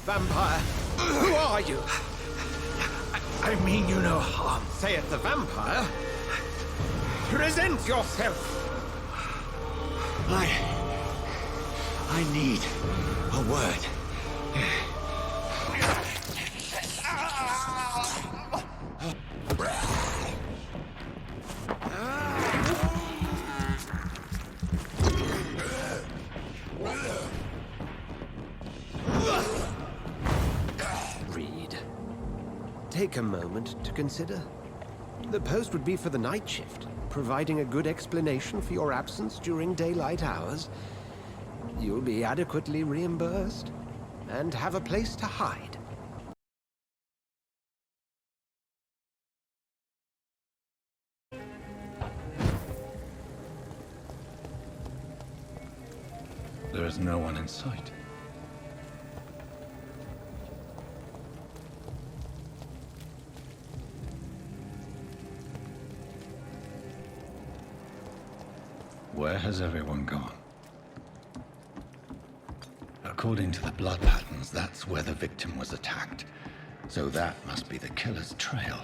Vampire, who are you? I mean you no harm. Saith the vampire. Present yourself. I need a word. Reid, take a moment to consider. The post would be for the night shift, providing a good explanation for your absence during daylight hours. You'll be adequately reimbursed and have a place to hide. There is no one in sight. Where has everyone gone? According to the blood patterns, that's where the victim was attacked. So that must be the killer's trail.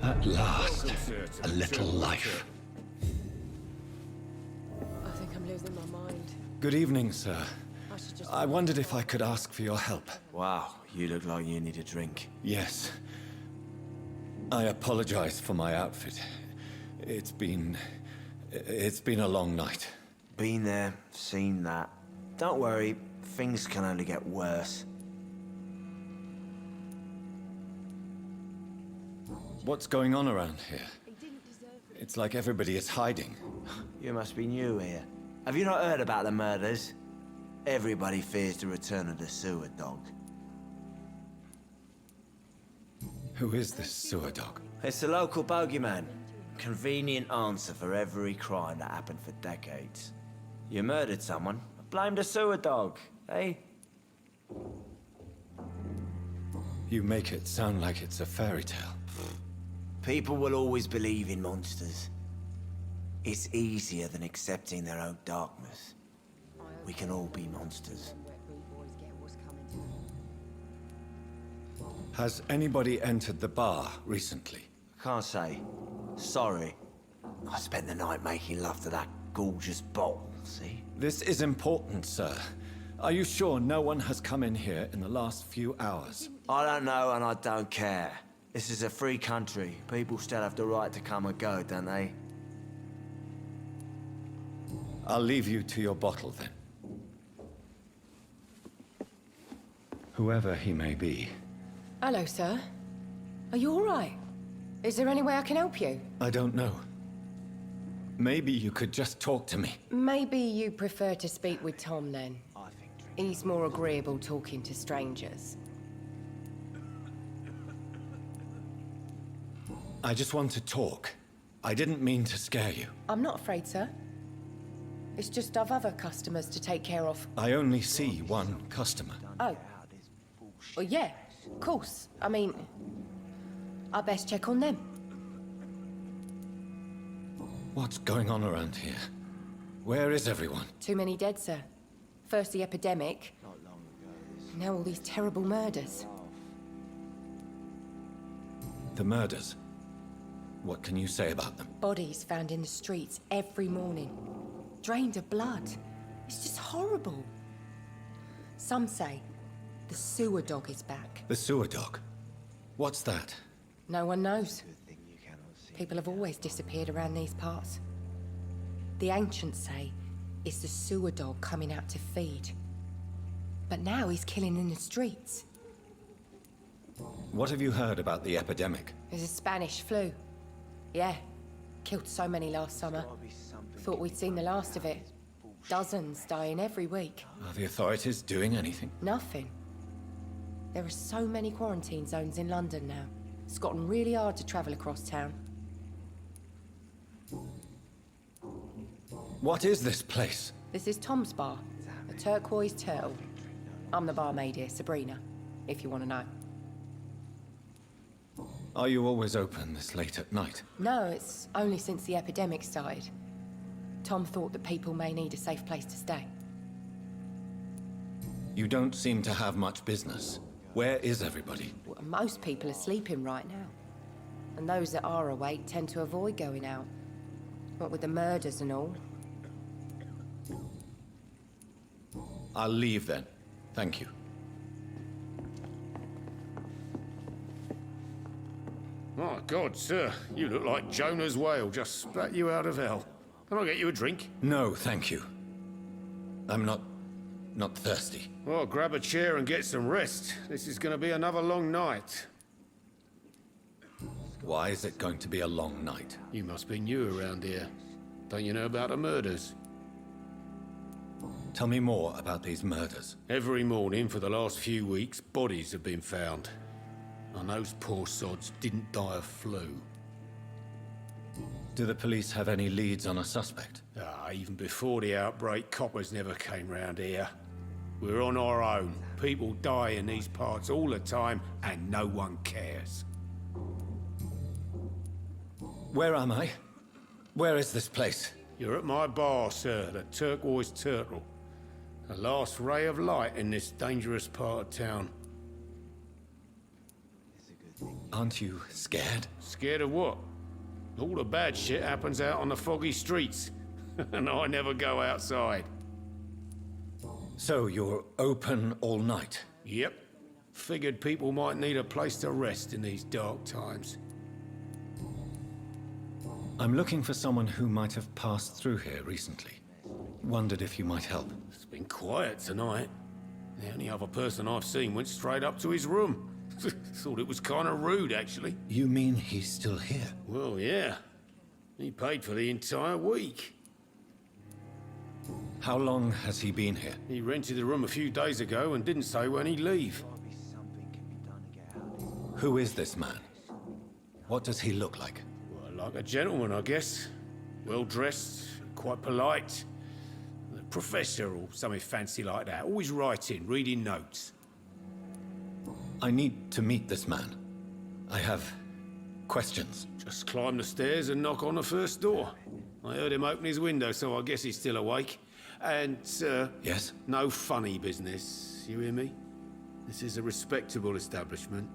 At last, a little life. I think I'm losing my mind. Good evening, sir. I should just... I wondered if I could ask for your help. Wow, you look like you need a drink. Yes. I apologize for my outfit. It's been a long night. Been there, seen that. Don't worry, things can only get worse. What's going on around here? It's like everybody is hiding. You must be new here. Have you not heard about the murders? Everybody fears the return of the sewer dog. Who is this sewer dog? It's the local bogeyman. Convenient answer for every crime that happened for decades. You murdered someone, blame the sewer dog, eh? You make it sound like it's a fairy tale. People will always believe in monsters. It's easier than accepting their own darkness. We can all be monsters. Has anybody entered the bar recently? Can't say. Sorry. I spent the night making love to that gorgeous bottle, see? This is important, sir. Are you sure no one has come in here in the last few hours? I don't know and I don't care. This is a free country. People still have the right to come and go, don't they? I'll leave you to your bottle then. Whoever he may be. Hello, sir. Are you all right? Is there any way I can help you? I don't know. Maybe you could just talk to me. Maybe you prefer to speak with Tom then. He's more agreeable talking to strangers. I just want to talk. I didn't mean to scare you. I'm not afraid, sir. It's just I've other customers to take care of. I only see one customer. Oh. Well, yeah, of course. I mean, I best check on them. What's going on around here? Where is everyone? Too many dead, sir. First the epidemic, now all these terrible murders. The murders. What can you say about them? Bodies found in the streets every morning. Drained of blood. It's just horrible. Some say the sewer dog is back. The sewer dog? What's that? No one knows. People have always disappeared around these parts. The ancients say it's the sewer dog coming out to feed. But now he's killing in the streets. What have you heard about the epidemic? There's a Spanish flu. Yeah. Killed so many last summer. Thought we'd seen the last of it. Dozens dying every week. Are the authorities doing anything? Nothing. There are so many quarantine zones in London now. It's gotten really hard to travel across town. What is this place? This is Tom's bar, a turquoise turtle. I'm the barmaid here, Sabrina, if you want to know. Are you always open this late at night? No, it's only since the epidemic started. Tom thought that people may need a safe place to stay. You don't seem to have much business. Where is everybody? Well, most people are sleeping right now. And those that are awake tend to avoid going out. What with the murders and all. I'll leave then. Thank you. My God, sir, you look like Jonah's whale just spat you out of hell. Can I get you a drink? No, thank you. I'm not thirsty. Well, grab a chair and get some rest. This is going to be another long night. Why is it going to be a long night? You must be new around here. Don't you know about the murders? Tell me more about these murders. Every morning for the last few weeks, bodies have been found. And those poor sods didn't die of flu. Do the police have any leads on a suspect? Even before the outbreak, coppers never came round here. We're on our own. People die in these parts all the time, and no one cares. Where am I? Where is this place? You're at my bar, sir, the Turquoise Turtle. The last ray of light in this dangerous part of town. Aren't you scared? Scared of what? All the bad shit happens out on the foggy streets. And I never go outside. So you're open all night? Yep. Figured people might need a place to rest in these dark times. I'm looking for someone who might have passed through here recently. Wondered if you might help. It's been quiet tonight. The only other person I've seen went straight up to his room. Thought it was kind of rude, actually. You mean he's still here? Well, yeah. He paid for the entire week. How long has he been here? He rented the room a few days ago and didn't say when he'd leave. Who is this man? What does he look like? Well, like a gentleman, I guess. Well-dressed, quite polite. A professor or something fancy like that. Always writing, reading notes. I need to meet this man. I have questions. Just climb the stairs and knock on the first door. I heard him open his window, so I guess he's still awake. And, Yes? no funny business, you hear me? This is a respectable establishment.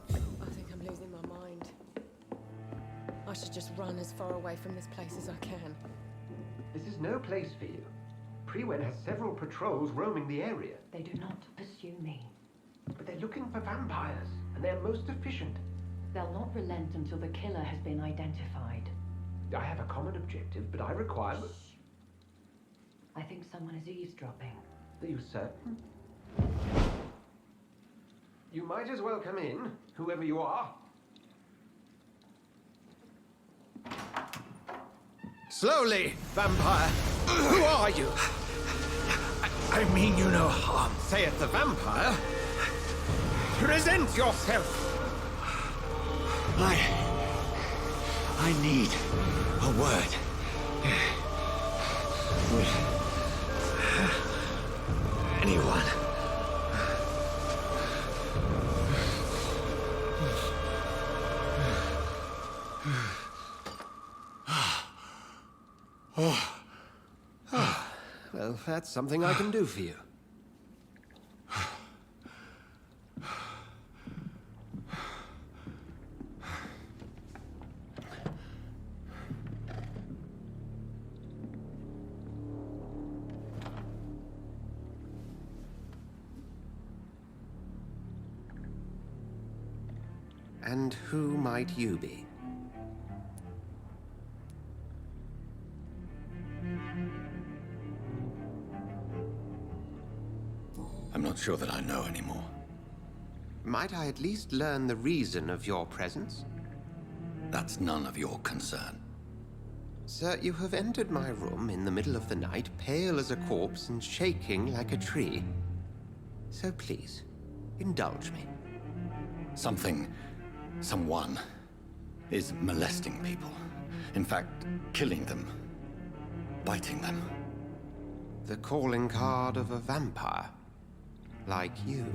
I think I'm losing my mind. I should just run as far away from this place as I can. This is no place for you. Prewen has several patrols roaming the area. They do not pursue me. But they're looking for vampires, and they're most efficient. They'll not relent until the killer has been identified. I have a common objective, but I require... I think someone is eavesdropping. Are you certain? You might as well come in, whoever you are. Slowly, vampire! Who are you? I mean you no harm. Saith the vampire. Present yourself! I need a word. Anyone. Well, that's something I can do for you. And who might you be? I'm not sure that I know anymore. Might I at least learn the reason of your presence? That's none of your concern. Sir, you have entered my room in the middle of the night, pale as a corpse and shaking like a tree. So please, indulge me. Someone is molesting people. In fact, killing them. Biting them. The calling card of a vampire. Like you.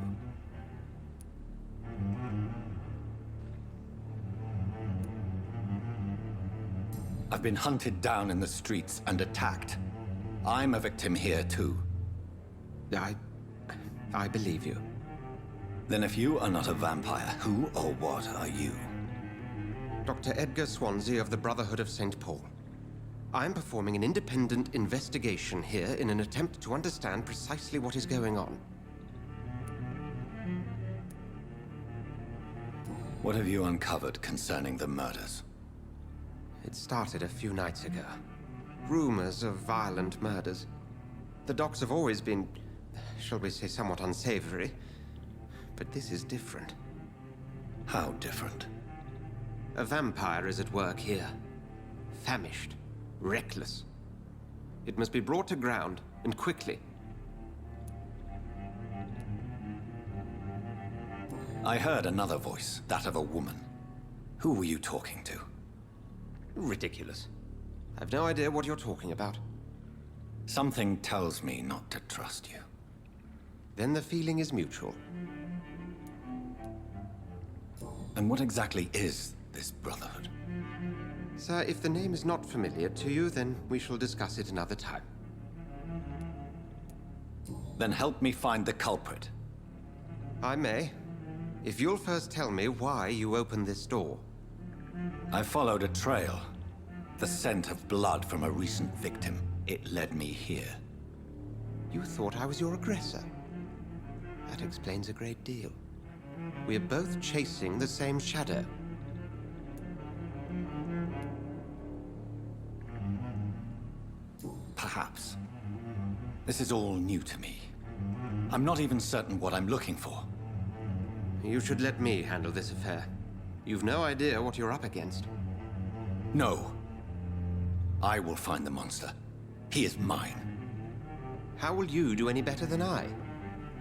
I've been hunted down in the streets and attacked. I'm a victim here too. I believe you. Then if you are not a vampire, who or what are you? Dr. Edgar Swansea of the Brotherhood of St. Paul. I'm performing an independent investigation here in an attempt to understand precisely what is going on. What have you uncovered concerning the murders? It started a few nights ago. Rumors of violent murders. The docs have always been, shall we say, somewhat unsavory. But this is different. How different? A vampire is at work here. Famished. Reckless. It must be brought to ground, and quickly. I heard another voice, that of a woman. Who were you talking to? Ridiculous. I've no idea what you're talking about. Something tells me not to trust you. Then the feeling is mutual. And what exactly is this Brotherhood? Sir, if the name is not familiar to you, then we shall discuss it another time. Then help me find the culprit. I may. If you'll first tell me why you opened this door. I followed a trail. The scent of blood from a recent victim. It led me here. You thought I was your aggressor. That explains a great deal. We are both chasing the same shadow. Perhaps. This is all new to me. I'm not even certain what I'm looking for. You should let me handle this affair. You've no idea what you're up against. No. I will find the monster. He is mine. How will you do any better than I?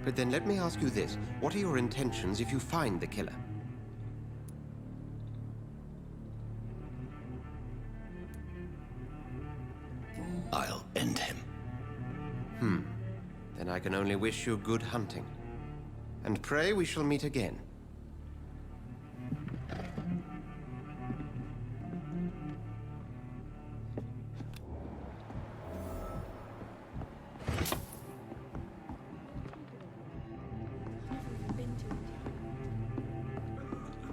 But then let me ask you this. What are your intentions if you find the killer? I'll end him. Then I can only wish you good hunting. And pray we shall meet again.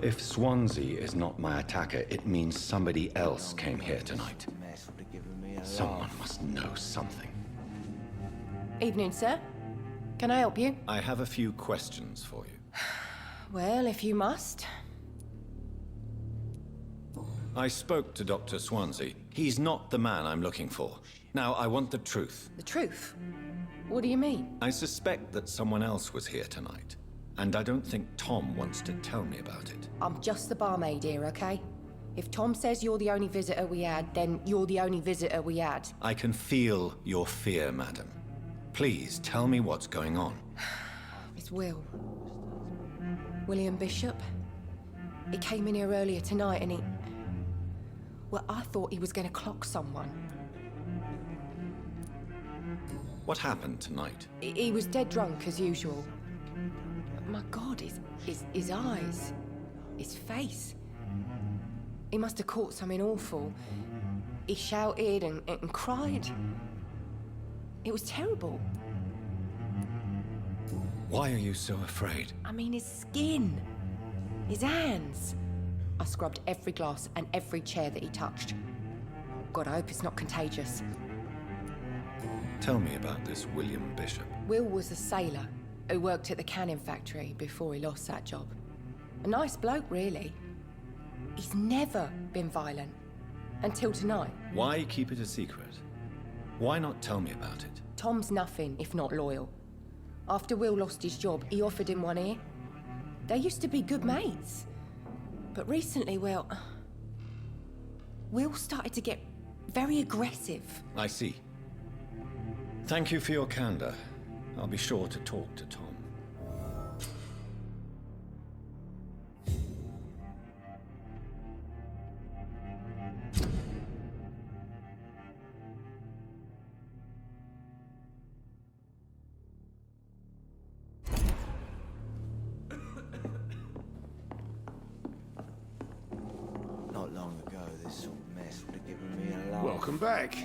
If Swansea is not my attacker, it means somebody else came here tonight. Someone must know something. Evening, sir. Can I help you? I have a few questions for you. Well, if you must. I spoke to Dr. Swansea. He's not the man I'm looking for. Now, I want the truth. The truth? What do you mean? I suspect that someone else was here tonight. And I don't think Tom wants to tell me about it. I'm just the barmaid here, okay? If Tom says you're the only visitor we had, then you're the only visitor we had. I can feel your fear, madam. Please, tell me what's going on. It's Will. William Bishop. He came in here earlier tonight and he... Well, I thought he was going to clock someone. What happened tonight? He was dead drunk as usual. My God, his eyes, his face. He must have caught something awful. He shouted and cried. It was terrible. Why are you so afraid? I mean, his skin, his hands. I scrubbed every glass and every chair that he touched. God, I hope it's not contagious. Tell me about this William Bishop. Will was a sailor who worked at the canning factory before he lost that job. A nice bloke, really. He's never been violent. Until tonight. Why keep it a secret? Why not tell me about it? Tom's nothing if not loyal. After Will lost his job, he offered him one ear. They used to be good mates. But recently, well, Will started to get very aggressive. I see. Thank you for your candor. I'll be sure to talk to Tom. Not long ago, this sort of mess would have given me a laugh. Welcome back.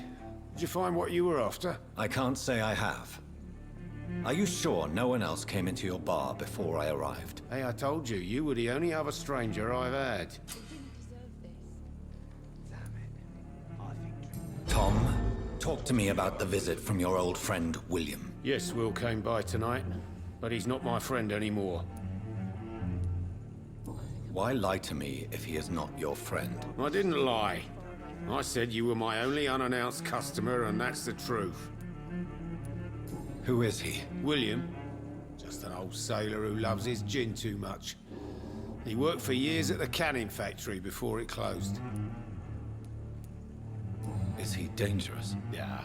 Did you find what you were after? I can't say I have. Are you sure no one else came into your bar before I arrived? Hey, I told you, you were the only other stranger I've had. Tom, talk to me about the visit from your old friend, William. Yes, Will came by tonight, but he's not my friend anymore. Why lie to me if he is not your friend? I didn't lie. I said you were my only unannounced customer, and that's the truth. Who is he? William, just an old sailor who loves his gin too much. He worked for years at the canning factory before it closed. Is he dangerous? Yeah,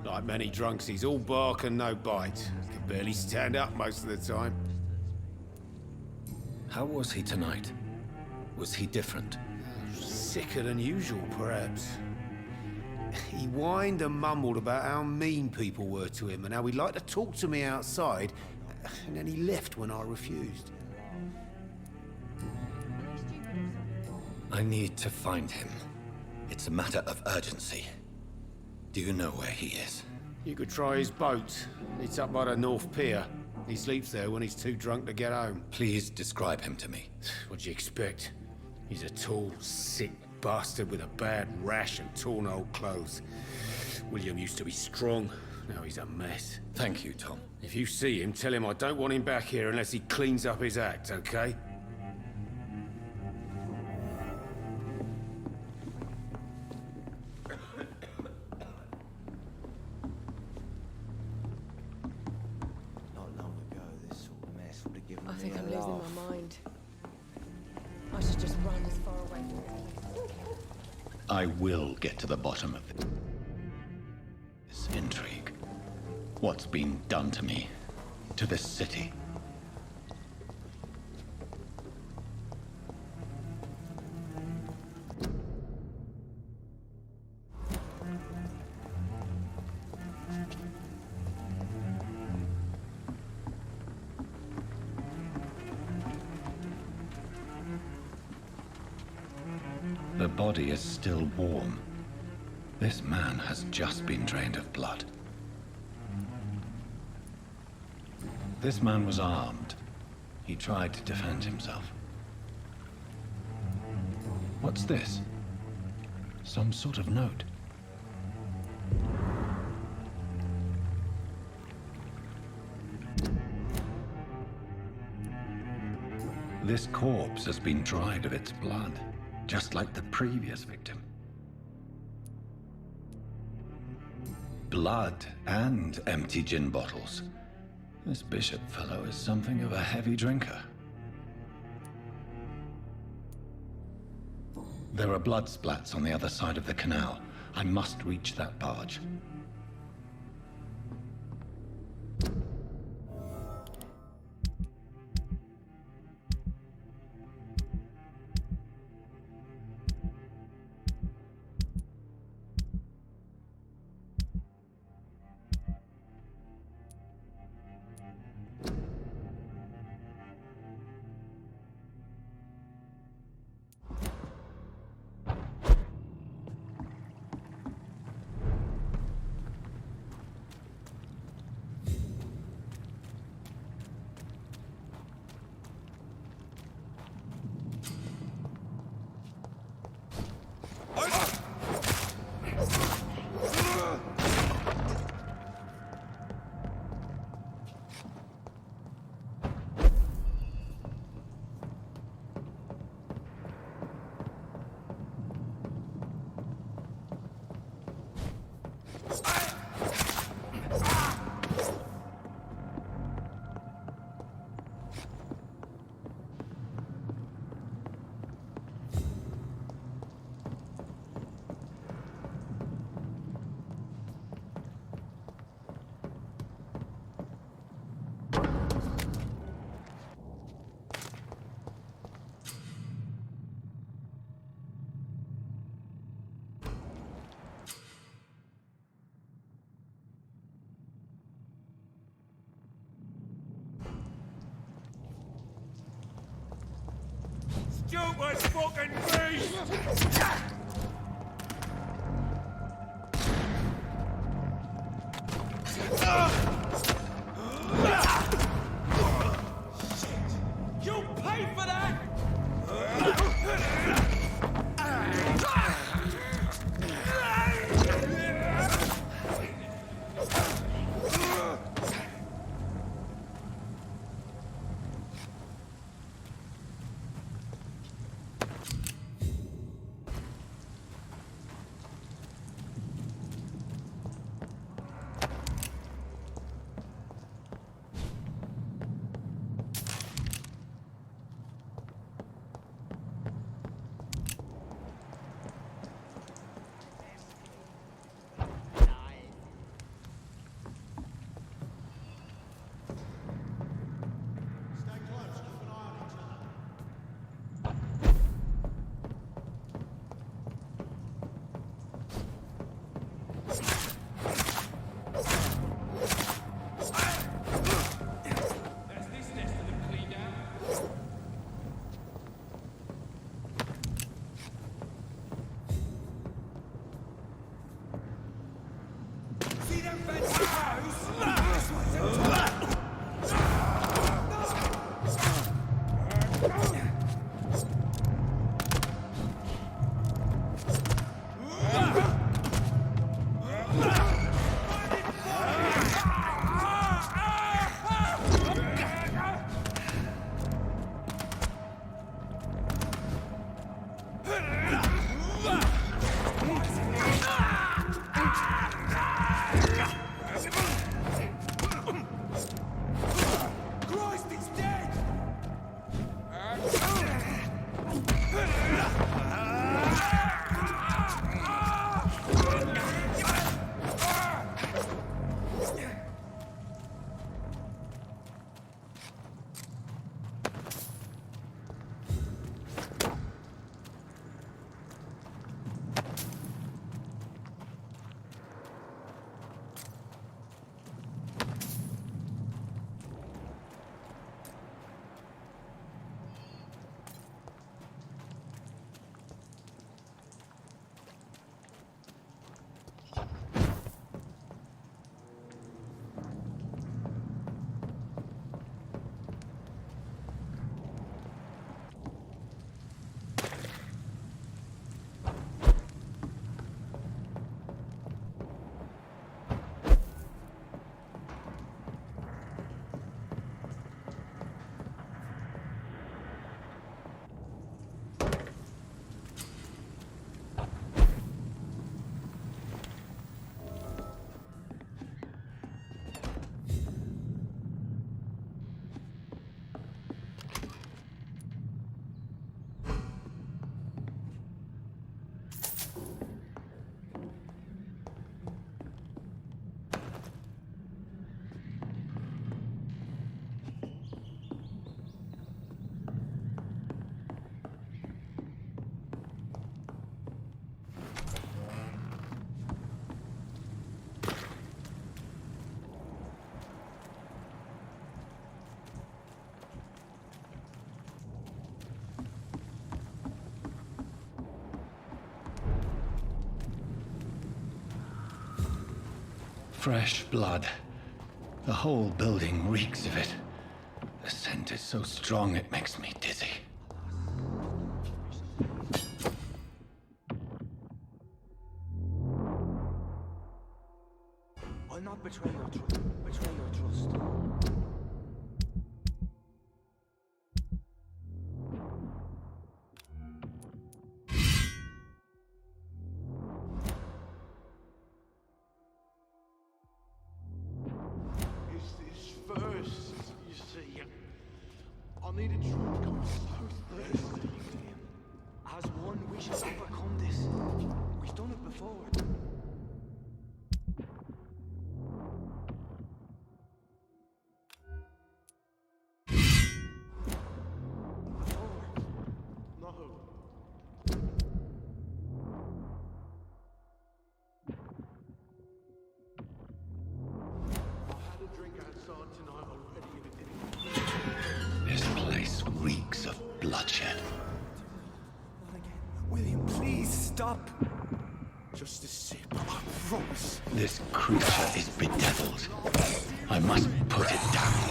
like many drunks, he's all bark and no bite. Can barely stand up most of the time. How was he tonight? Was he different? Sicker than usual, perhaps. He whined and mumbled about how mean people were to him and how he'd like to talk to me outside, and then he left when I refused. I need to find him. It's a matter of urgency. Do you know where he is? You could try his boat. It's up by the North Pier. He sleeps there when he's too drunk to get home. Please describe him to me. What do you expect? He's a tall, sick bastard with a bad rash and torn old clothes. William used to be strong. Now he's a mess. Thank you, Tom. If you see him, tell him I don't want him back here unless he cleans up his act, okay? Not long ago, this sort of mess would have given I me think a I'm losing laugh. my mind. I should just run as far away from this. I will get to the bottom of this intrigue. What's been done to me, to this city? The body is still warm. This man has just been drained of blood. This man was armed. He tried to defend himself. What's this? Some sort of note. This corpse has been dried of its blood, just like the previous victim. Blood and empty gin bottles. This Bishop fellow is something of a heavy drinker. There are blood splats on the other side of the canal. I must reach that barge. stupid fucking beast! You'll pay for that! Fresh blood. The whole building reeks of it. The scent is so strong it makes me dizzy. I'll not betray your trust. Betray your trust. needed truth comes so thirsty. As one wishes to overcome this. We've done it before. This place reeks of bloodshed. stop. Just a sip, I promise. This creature is bedeviled. I must put it down.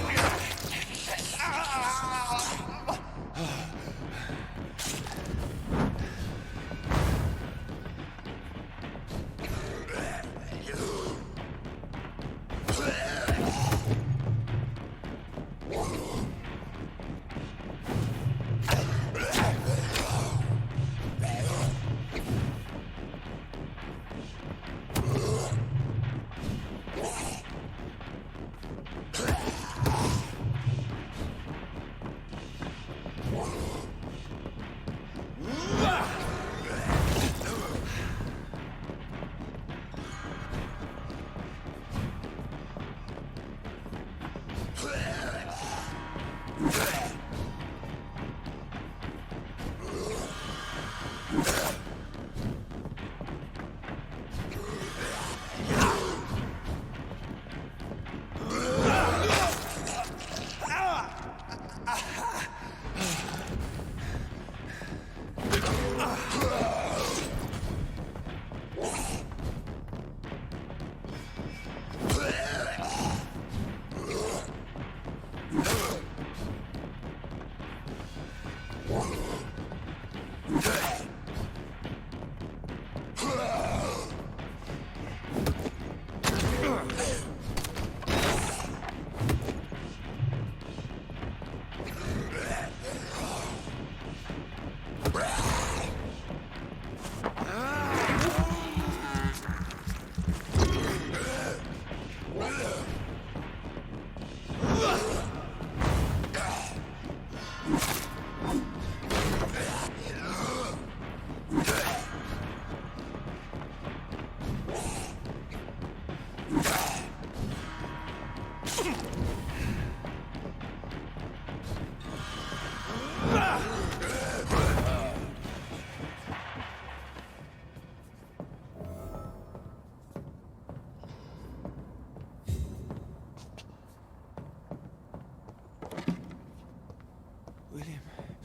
William,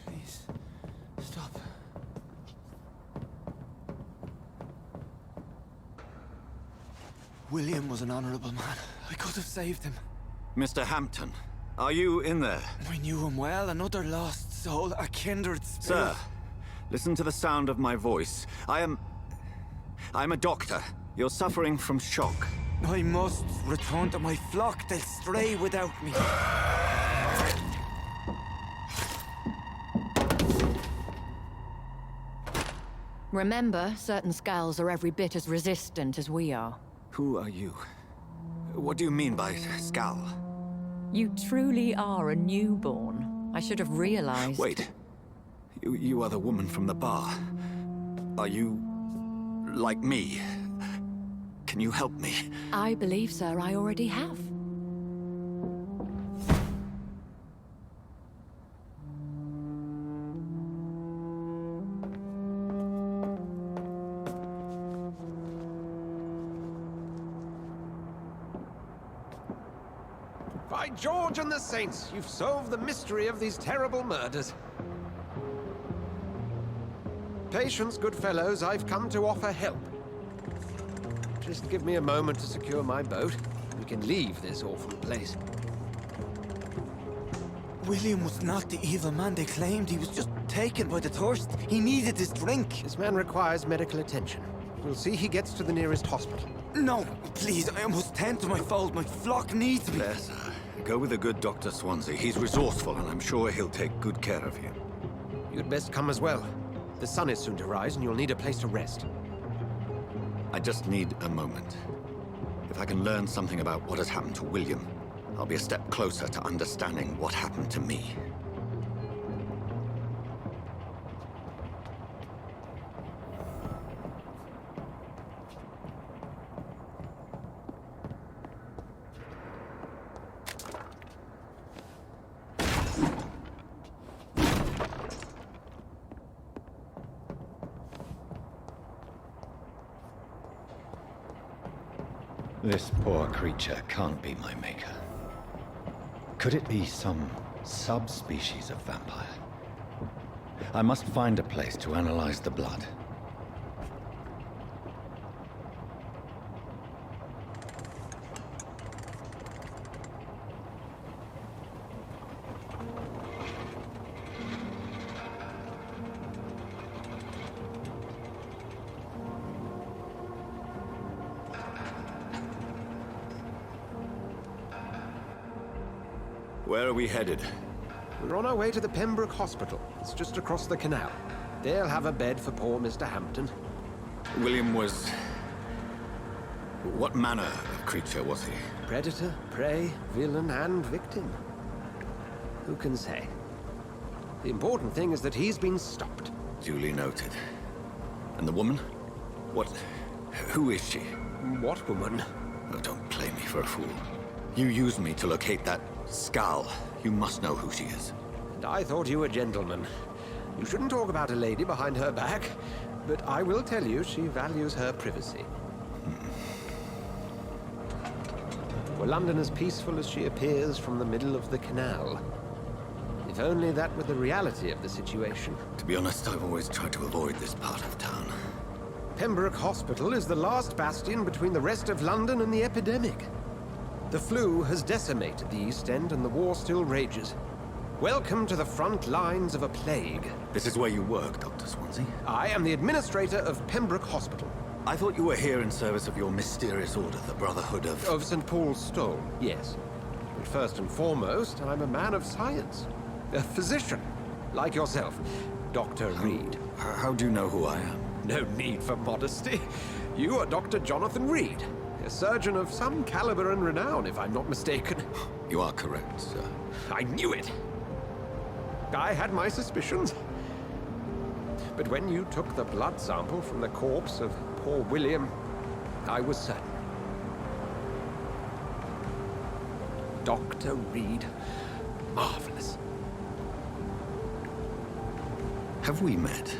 please, stop. William was an honorable man. I could have saved him. Mr. Hampton, are you in there? I knew him well, another lost soul, a kindred spirit. Sir, listen to the sound of my voice. I'm a doctor. You're suffering from shock. I must return to my flock. They'll stray without me. Remember, certain skulls are every bit as resistant as we are. Who are you? What do you mean by skull? You truly are a newborn. I should have realized. Wait. You are the woman from the bar. Are you like me? Can you help me? I believe, sir, I already have. By George and the Saints, you've solved the mystery of these terrible murders. Patience, good fellows, I've come to offer help. Just give me a moment to secure my boat. We can leave this awful place. William was not the evil man they claimed. He was just taken by the thirst. He needed his drink. This man requires medical attention. We'll see he gets to the nearest hospital. No, please, I must tend to my fold. My flock needs me. There, sir. Go with the good Dr. Swansea. He's resourceful, and I'm sure he'll take good care of you. You'd best come as well. The sun is soon to rise, and you'll need a place to rest. I just need a moment. If I can learn something about what has happened to William, I'll be a step closer to understanding what happened to me. This poor creature can't be my maker. Could it be some subspecies of vampire? I must find a place to analyze the blood. Where are we headed? We're on our way to the Pembroke Hospital. It's just across the canal. They'll have a bed for poor Mr. Hampton. William was... What manner of creature was he? Predator, prey, villain, and victim. Who can say? The important thing is that he's been stopped. Duly noted. And the woman? What... who is she? What woman? Oh, don't play me for a fool. You used me to locate that skull. You must know who she is. And I thought you a gentleman. You shouldn't talk about a lady behind her back, but I will tell you she values her privacy. Were London as peaceful as she appears from the middle of the canal? If only that were the reality of the situation. To be honest, I've always tried to avoid this part of town. Pembroke Hospital is the last bastion between the rest of London and the epidemic. The flu has decimated the East End and the war still rages. Welcome to the front lines of a plague. This is where you work, Dr. Swansea? I am the administrator of Pembroke Hospital. I thought you were here in service of your mysterious order, the Brotherhood of... Of St. Paul's Stole, yes. But first and foremost, I'm a man of science. A physician, like yourself, Dr. Reid. How do you know who I am? No need for modesty. You are Dr. Jonathan Reid, a surgeon of some caliber and renown, if I'm not mistaken. You are correct, sir. I knew it! I had my suspicions. But when you took the blood sample from the corpse of poor William, I was certain. Dr. Reid. Marvelous. Have we met?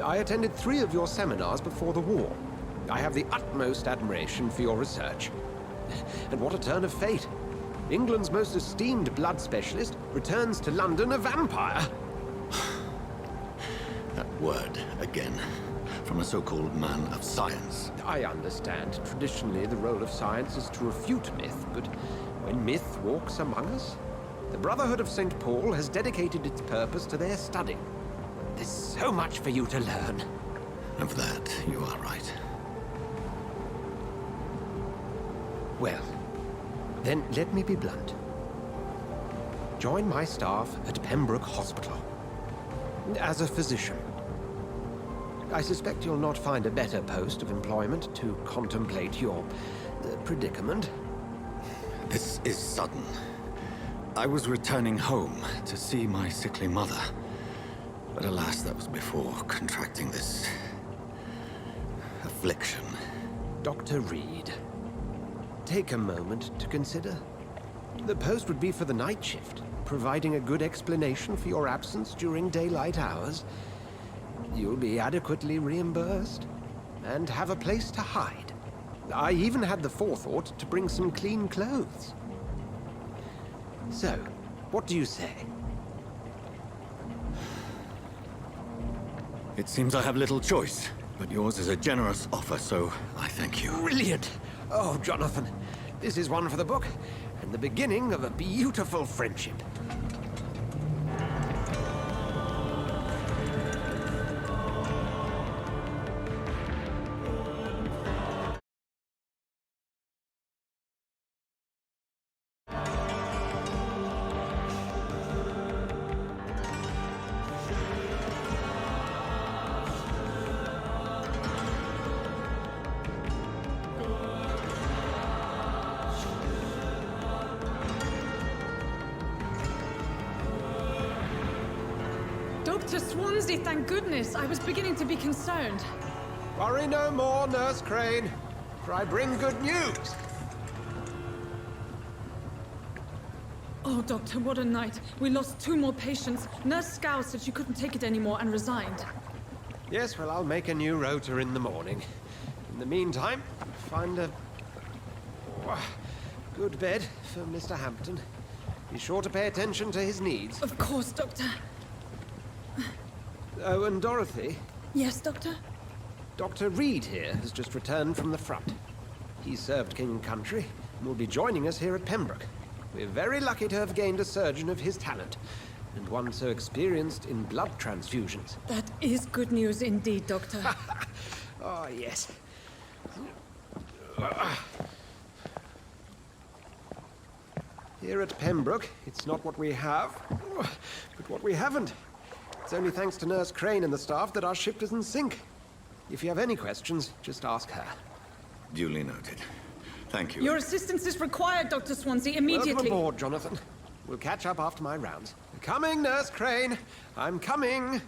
I attended 3 of your seminars before the war. I have the utmost admiration for your research. And what a turn of fate. England's most esteemed blood specialist returns to London a vampire. That word, again. From a so-called man of science. I understand. Traditionally, the role of science is to refute myth, but when myth walks among us, the Brotherhood of St. Paul has dedicated its purpose to their study. There's so much for you to learn. Of that, you are right. Well, then let me be blunt. Join my staff at Pembroke Hospital. As a physician. I suspect you'll not find a better post of employment to contemplate your predicament. This is sudden. I was returning home to see my sickly mother. But alas, that was before contracting this... affliction. Dr. Reid, take a moment to consider. The post would be for the night shift, providing a good explanation for your absence during daylight hours. You'll be adequately reimbursed, and have a place to hide. I even had the forethought to bring some clean clothes. So, what do you say? It seems I have little choice, but yours is a generous offer, so I thank you. Brilliant! Oh, Jonathan, this is one for the book, and the beginning of a beautiful friendship. Dr. Swansea, thank goodness. I was beginning to be concerned. Worry no more, Nurse Crane, for I bring good news. Oh, Doctor, what a night. We lost 2 more patients. Nurse Scow said she couldn't take it anymore and resigned. Yes, well, I'll make a new rota in the morning. In the meantime, find a good bed for Mr. Hampton. Be sure to pay attention to his needs. Of course, Doctor. Oh, and Dorothy? Yes, Doctor? Dr. Reid here has just returned from the front. He served King and Country and will be joining us here at Pembroke. We're very lucky to have gained a surgeon of his talent, and one so experienced in blood transfusions. That is good news indeed, Doctor. Oh, yes. Here at Pembroke, it's not what we have, but what we haven't. It's only thanks to Nurse Crane and the staff that our ship doesn't sink. If you have any questions, just ask her. Duly noted. Thank you. Your assistance is required, Dr. Swansea, immediately. Welcome aboard, Jonathan. We'll catch up after my rounds. Coming, Nurse Crane. I'm coming.